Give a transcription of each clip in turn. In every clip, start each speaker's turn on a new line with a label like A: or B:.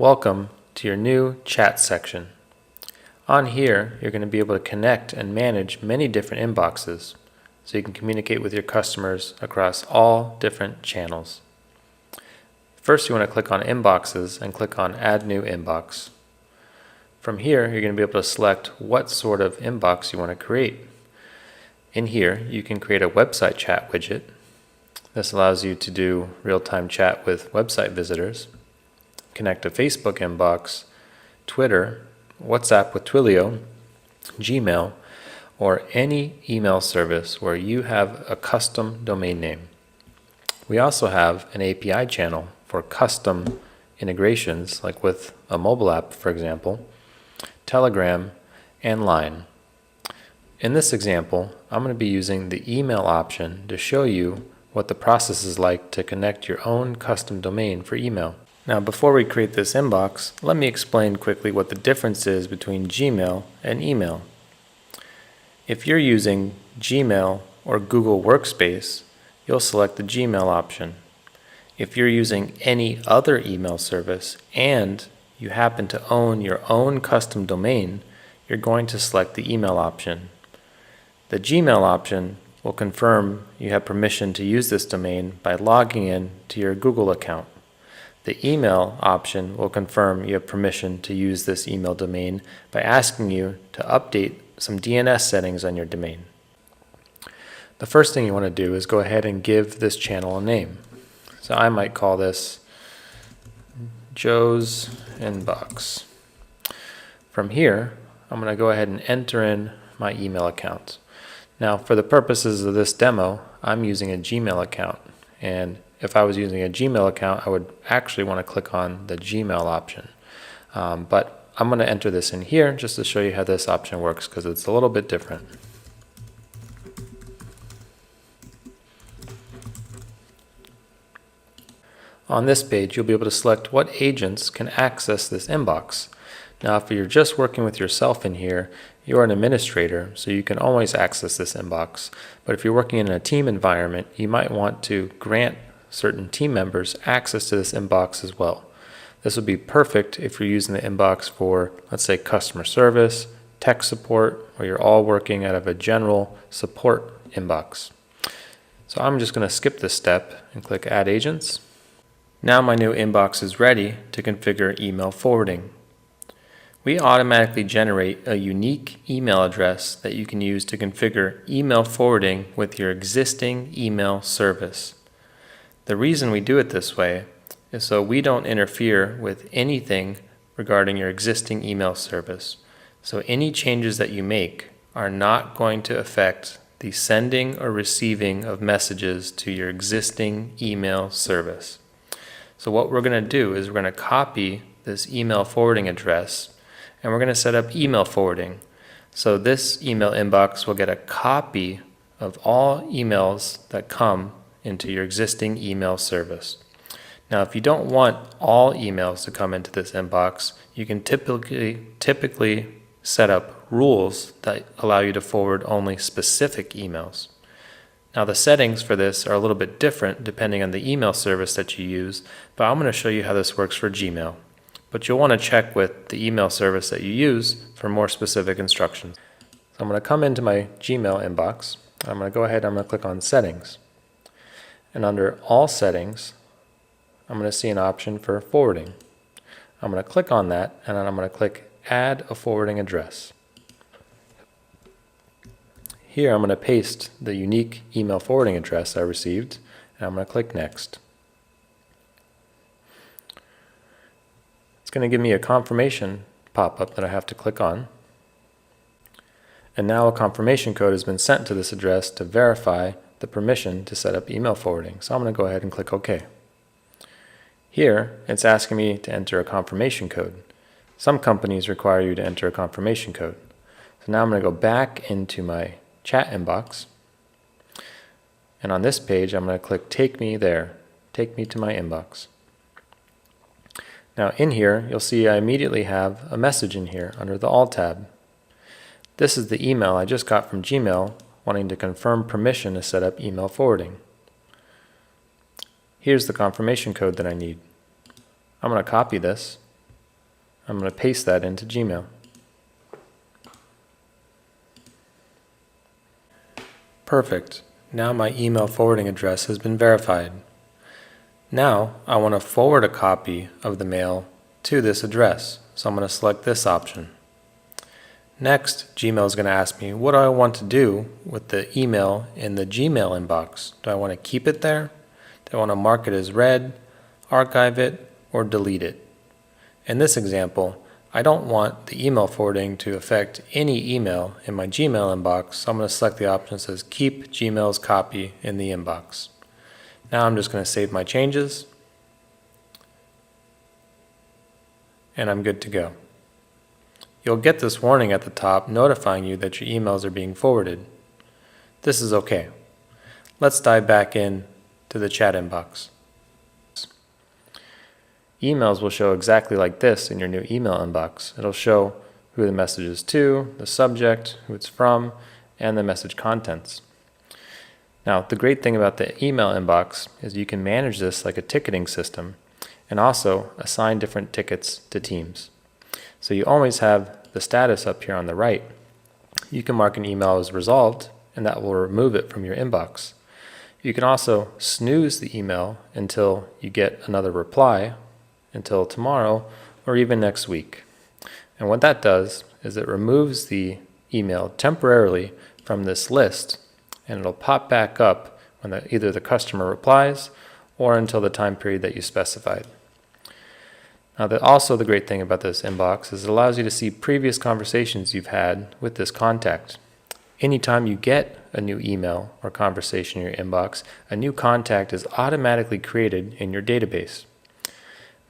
A: Welcome to your new chat section. On here, you're going to be able to connect and manage many different inboxes so you can communicate with your customers across all different channels. First, you want to click on Inboxes and click on Add New Inbox. From here, you're going to be able to select what sort of inbox you want to create. In here, you can create a website chat widget. This allows you to do real-time chat with website visitors, connect a Facebook inbox, Twitter, WhatsApp with Twilio, Gmail, or any email service where you have a custom domain name. We also have an API channel for custom integrations, like with a mobile app, for example, Telegram, and Line. In this example, I'm going to be using the email option to show you what the process is like to connect your own custom domain for email. Now, before we create this inbox, let me explain quickly what the difference is between Gmail and email. If you're using Gmail or Google Workspace, you'll select the Gmail option. If you're using any other email service and you happen to own your own custom domain, you're going to select the email option. The Gmail option will confirm you have permission to use this domain by logging in to your Google account. The email option will confirm you have permission to use this email domain by asking you to update some DNS settings on your domain. The first thing you want to do is go ahead and give this channel a name. So I might call this Joe's Inbox. From here, I'm going to go ahead and enter in my email account. Now, for the purposes of this demo, I'm using a Gmail account, and if I was using a Gmail account, I would actually want to click on the Gmail option. But I'm going to enter this in here just to show you how this option works because it's a little bit different. On this page, you'll be able to select what agents can access this inbox. Now, if you're just working with yourself in here, you're an administrator, so you can always access this inbox. But if you're working in a team environment, you might want to grant certain team members access to this inbox as well. This would be perfect if you're using the inbox for, let's say, customer service, tech support, or you're all working out of a general support inbox. So I'm just going to skip this step and click Add Agents. Now my new inbox is ready to configure email forwarding. We automatically generate a unique email address that you can use to configure email forwarding with your existing email service. The reason we do it this way is so we don't interfere with anything regarding your existing email service. So any changes that you make are not going to affect the sending or receiving of messages to your existing email service. So what we're going to do is we're going to copy this email forwarding address and we're going to set up email forwarding. So this email inbox will get a copy of all emails that come into your existing email service. Now, if you don't want all emails to come into this inbox, you can typically set up rules that allow you to forward only specific emails. Now, the settings for this are a little bit different depending on the email service that you use, but I'm going to show you how this works for Gmail. But you'll want to check with the email service that you use for more specific instructions. So I'm going to come into my Gmail inbox. I'm going to go ahead and I'm going to click on Settings. And under All Settings, I'm going to see an option for forwarding. I'm going to click on that and then I'm going to click Add a Forwarding Address. Here I'm going to paste the unique email forwarding address I received and I'm going to click Next. It's going to give me a confirmation pop-up that I have to click on. And now a confirmation code has been sent to this address to verify the permission to set up email forwarding. So I'm going to go ahead and click OK. Here, it's asking me to enter a confirmation code. Some companies require you to enter a confirmation code. So now I'm going to go back into my chat inbox. And on this page, I'm going to click Take Me There. Take me to my inbox. Now in here, you'll see I immediately have a message in here under the All tab. This is the email I just got from Gmail wanting to confirm permission to set up email forwarding. Here's the confirmation code that I need. I'm going to copy this I'm going to paste that into Gmail. Perfect. Now my email forwarding address has been verified. Now I want to forward a copy of the mail to this address, so I'm going to select this option. Next, Gmail is going to ask me what do I want to do with the email in the Gmail inbox. Do I want to keep it there? Do I want to mark it as read, archive it, or delete it? In this example, I don't want the email forwarding to affect any email in my Gmail inbox, so I'm going to select the option that says keep Gmail's copy in the inbox. Now I'm just going to save my changes, and I'm good to go. You'll get this warning at the top notifying you that your emails are being forwarded. This is okay. Let's dive back in to the chat inbox. Emails will show exactly like this in your new email inbox. It'll show who the message is to, the subject, who it's from, and the message contents. Now, the great thing about the email inbox is you can manage this like a ticketing system and also assign different tickets to teams. So you always have the status up here on the right. You can mark an email as resolved, and that will remove it from your inbox. You can also snooze the email until you get another reply, until tomorrow or even next week. And what that does is it removes the email temporarily from this list, and it'll pop back up when either the customer replies or until the time period that you specified. Now, also the great thing about this inbox is it allows you to see previous conversations you've had with this contact. Anytime you get a new email or conversation in your inbox, a new contact is automatically created in your database.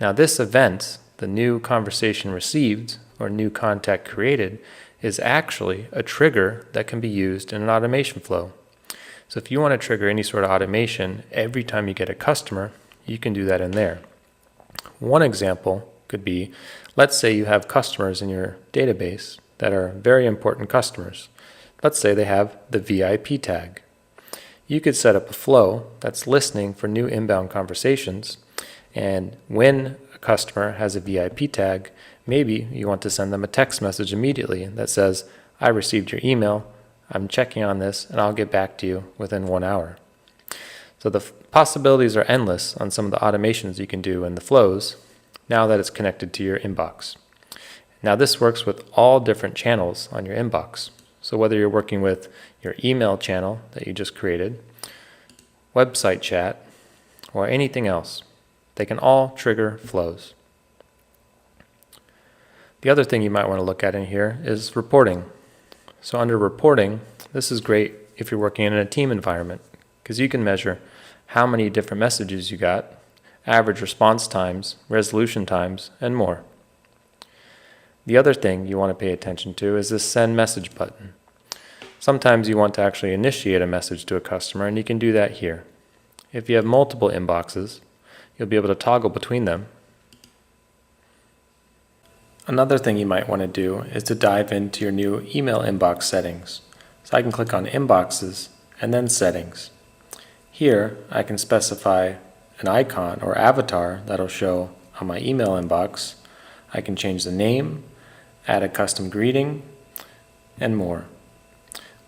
A: Now, this event, the new conversation received or new contact created, is actually a trigger that can be used in an automation flow. So if you want to trigger any sort of automation every time you get a customer, you can do that in there. One example could be, let's say you have customers in your database that are very important customers. Let's say they have the VIP tag. You could set up a flow that's listening for new inbound conversations, and when a customer has a VIP tag, maybe you want to send them a text message immediately that says, I received your email, I'm checking on this, and I'll get back to you within 1 hour. So the possibilities are endless on some of the automations you can do in the flows now that it's connected to your inbox. Now this works with all different channels on your inbox. So whether you're working with your email channel that you just created, website chat, or anything else, they can all trigger flows. The other thing you might want to look at in here is reporting. So under reporting, this is great if you're working in a team environment because you can measure how many different messages you got, average response times, resolution times, and more. The other thing you want to pay attention to is this send message button. Sometimes you want to actually initiate a message to a customer, and you can do that here. If you have multiple inboxes, you'll be able to toggle between them. Another thing you might want to do is to dive into your new email inbox settings. So I can click on Inboxes and then Settings. Here I can specify an icon or avatar that'll show on my email inbox. I can change the name, add a custom greeting, and more.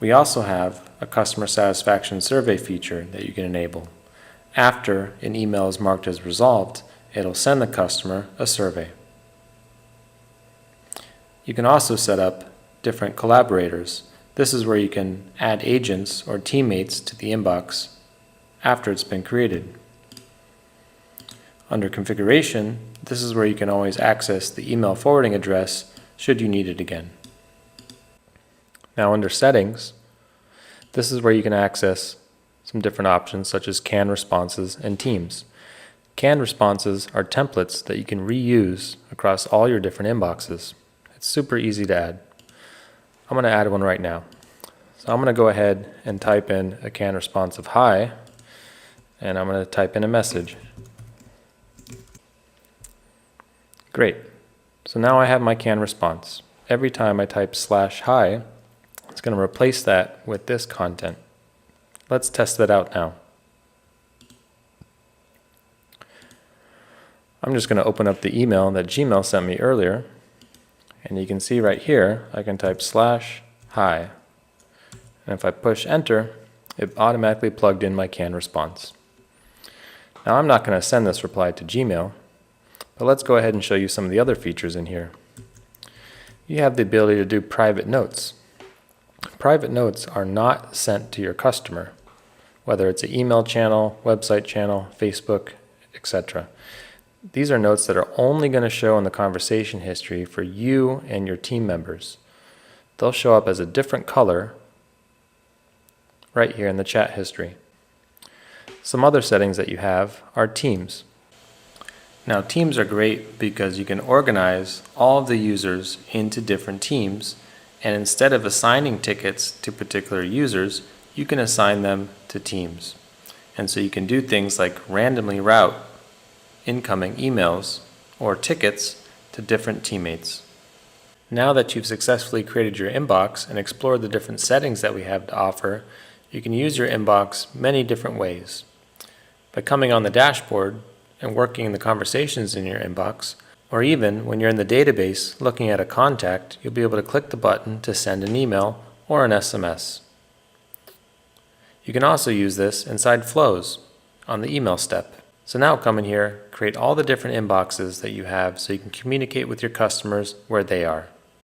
A: We also have a customer satisfaction survey feature that you can enable. After an email is marked as resolved, it'll send the customer a survey. You can also set up different collaborators. This is where you can add agents or teammates to the inbox after it's been created. Under configuration, this is where you can always access the email forwarding address should you need it again. Now under settings, this is where you can access some different options such as canned responses and teams. Canned responses are templates that you can reuse across all your different inboxes. It's super easy to add. I'm going to add one right now. So I'm going to go ahead and type in a canned response of hi, and I'm going to type in a message. Great. So now I have my canned response. Every time I type /hi, it's going to replace that with this content. Let's test that out now. I'm just going to open up the email that Gmail sent me earlier, And you can see right here, I can type /hi. And if I push enter, it automatically plugged in my canned response. Now I'm not going to send this reply to Gmail, but let's go ahead and show you some of the other features in here. You have the ability to do private notes. Private notes are not sent to your customer, whether it's an email channel, website channel, Facebook, etc. These are notes that are only going to show in the conversation history for you and your team members. They'll show up as a different color right here in the chat history. Some other settings that you have are teams. Now teams are great because you can organize all of the users into different teams, and instead of assigning tickets to particular users, you can assign them to teams. And so you can do things like randomly route incoming emails or tickets to different teammates. Now that you've successfully created your inbox and explored the different settings that we have to offer, you can use your inbox many different ways. By coming on the dashboard and working the conversations in your inbox, or even when you're in the database looking at a contact, you'll be able to click the button to send an email or an SMS. You can also use this inside flows on the email step. So now come in here, create all the different inboxes that you have so you can communicate with your customers where they are.